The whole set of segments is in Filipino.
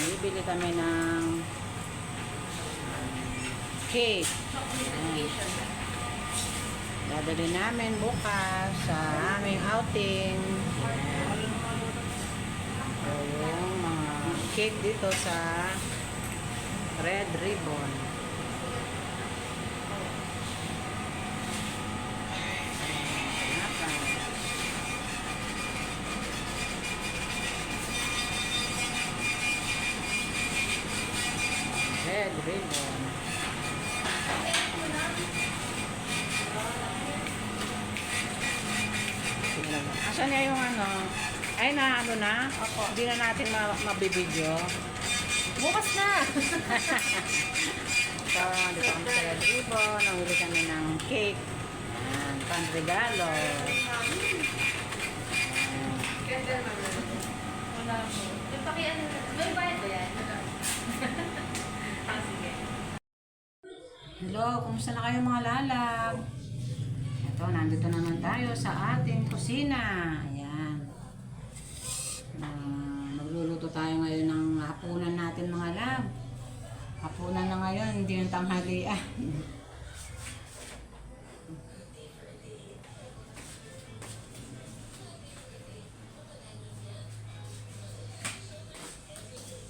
bibili kami ng cake. Ayan. Dadali namin bukas sa aming outing. Ayan. So, yung mga cake dito sa Red Ribbon. Red Ribbon. Asan niya yung ano? Ay na ano na? Opo. Hindi na natin mabibidyo. Bukas na! So, dito kami sa Red Ribbon. Nanguli kami ng cake. Ayan, panregalo. Ganda naman. Wala po. Yung pakiano, may bayad ba yan? Sige. Hello, kumusta na kayo mga lalab? Ito, nandito naman tayo sa ating kusina. Ayan. Magluluto tayo ngayon ng hapunan natin mga lab. Hapunan na ngayon, hindi yung tanghalian.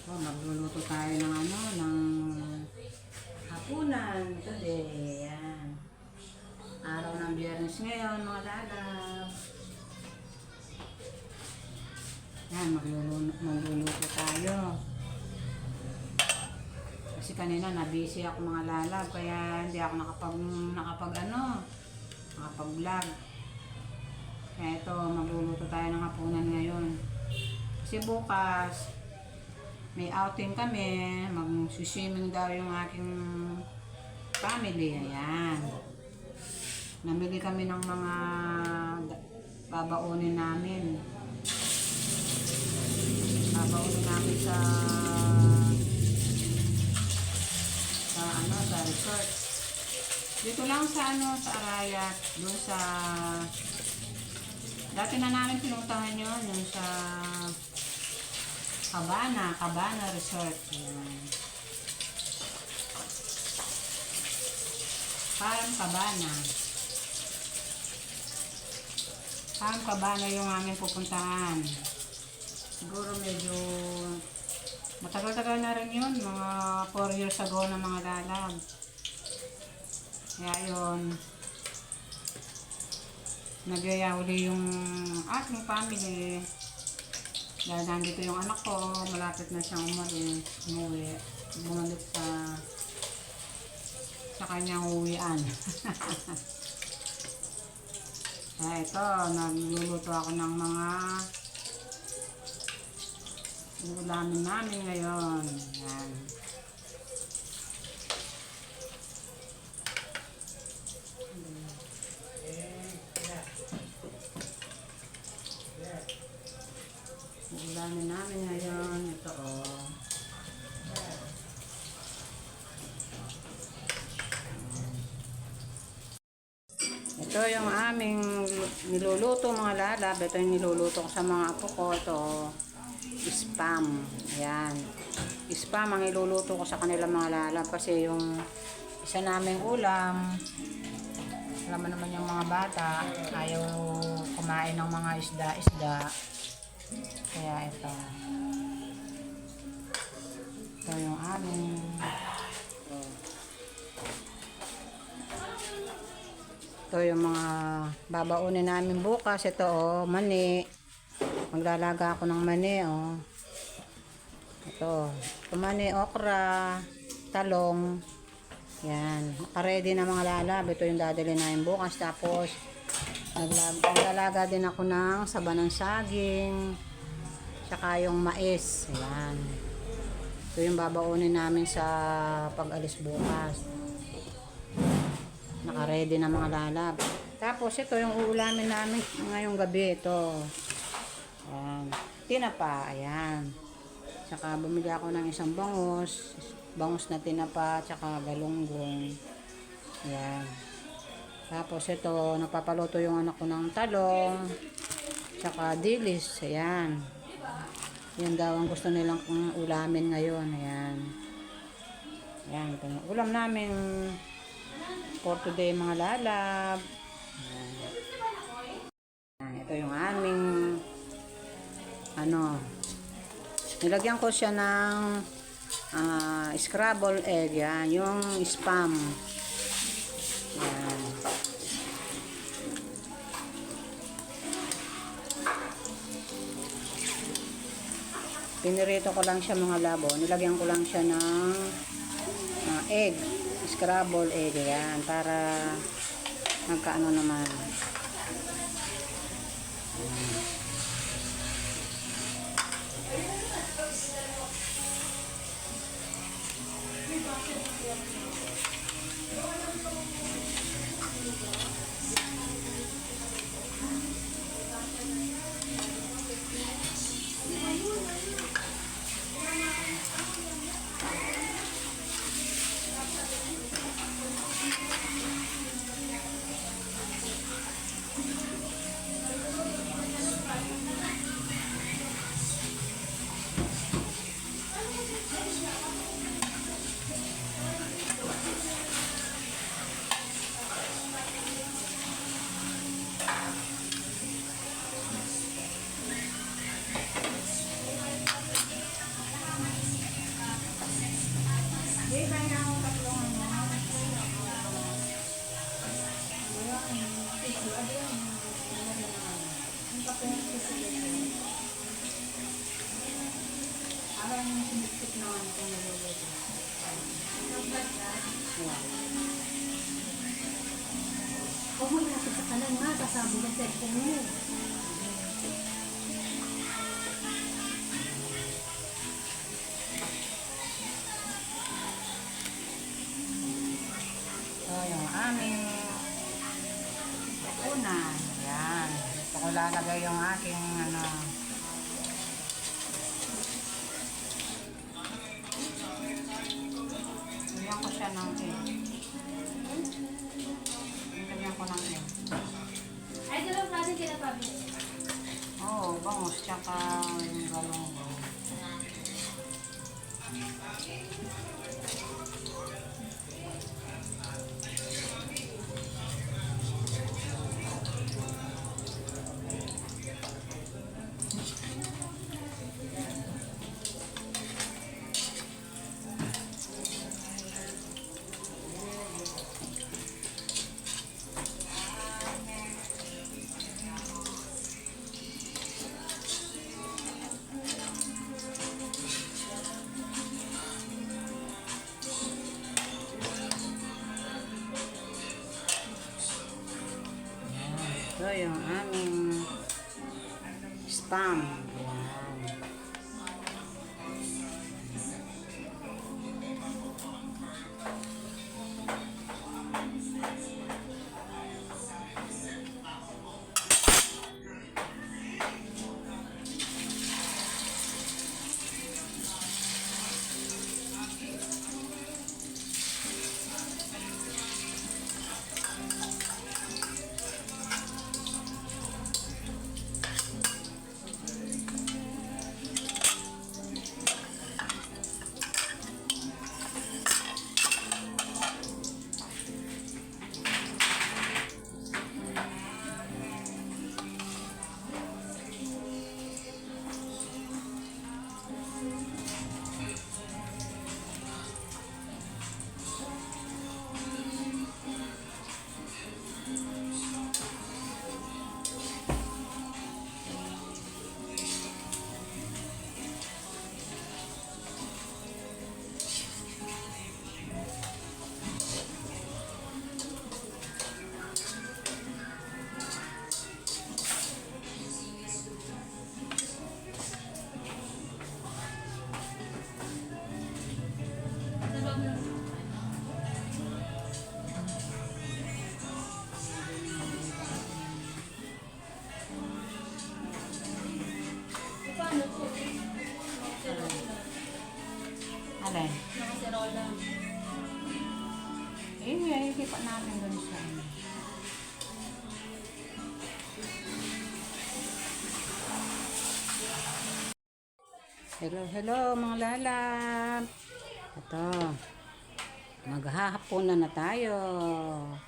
So, magluluto tayo ng ano, ng hapunan today. Ayan. Araw ng Biyernes ngayon, mga lalab. Yan, magluluto tayo. Kasi kanina na-busy ako mga lalab, kaya hindi ako nakapag-vlog. Kaya ito, magluluto tayo ng hapunan ngayon. Kasi bukas, may outing kami, mag-swimming daw yung aking family. Ayan. Namili kami ng mga babaunin namin. Babaunin namin sa resort. Dito lang sa sa Arayat, doon sa dati na namin pinuntahan yun, yung sa Cabana Resort. Ayan. Farm Cabana yung aming pupuntahan. Siguro medyo matagal-tagal na rin yun, mga 4 years ago na mga lalab. Kaya yun, nagyaya uli yung ating family. Dahil nandito yung anak ko, malapit na siyang umuwi. Bumalik sa kanyang uwian. Kaya ito, nagluluto ako ng mga ulamin namin ngayon. Yan. Ulamin namin ngayon. Ito Ito yung aming niluluto mga lalab. Ito yung niluluto ko sa mga apo ko. Ito spam. Ayan. Spam ang iluluto ko sa kanila mga lalab. Kasi yung isa naming ulam, alam mo naman yung mga bata, ayaw kumain ng mga isda-isda. Kaya ito. Ito yung aming ito yung mga babaunin namin bukas. Ito mani. Maglalaga ako ng mani Ito mani, okra, talong. Yan. Naka-ready na mga lalab. Ito yung dadali namin bukas. Tapos maglalaga din ako ng saba ng saging. Tsaka yung mais. Ayan. Ito yung babaunin namin sa pag-alis bukas. Naka-ready na mga lalab. Tapos ito yung uulamin namin ngayong gabi. Ito. Ayan. Tinapa. Ayan. Tsaka bumili ako ng isang bangus. Bangus na tinapa. Tsaka galunggong. Ayan. Tapos ito, napapaluto yung anak ko ng talong. Tsaka dilis. Ayan. Yan daw ang gusto nilang ulamin ngayon. Ayan. Ayan. Ito yung ulam namin for today mga lalab. Ayan. Ayan, ito yung aming nilagyan ko siya ng scrambled egg. Yan. Yung spam. Ayan. Pinirito ko lang siya mga labo. Nilagyan ko lang siya ng egg. Scrambled egg. Yan. Para nagkaano naman. Huwag mo lapit sa kanan nga, sasabi ng cellphone mo. So, yung aming unan. Yan. Ito ko lalagay yung aking lagyan ko siya ng egg. Lagyan ko ng egg. Ay, dalawang klase kinapabili. Oo, bangus, tsaka yung galunggong. Ito yung aming spam. Ayan. Alin? Nakaserola. Eh, ikipa natin dun sa Hello, hello mga lalab. Ito. Maghahaponan na tayo.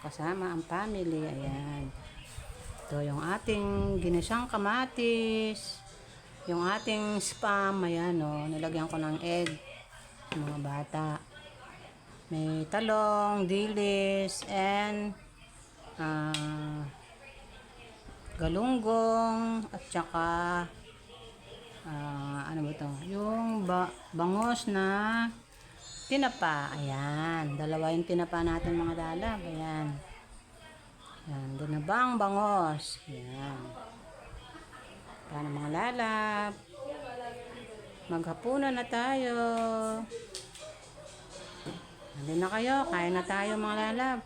Kasama ang family. Ayan. Ito yung ating ginisang kamatis. Yung ating spam. Ayan o. Nilagyan ko ng egg. Mga bata. May talong, dilis, and galunggong at saka ano ba to? Yung bangos na tinapa. Ayan. Dalawa yung tinapa natin mga lalab. Ayan. Ayan. Dinabang bangos. Ayan. Paano mga lalab? Maghapunan na tayo. Nandun na kayo. Kain na tayo mga lalab.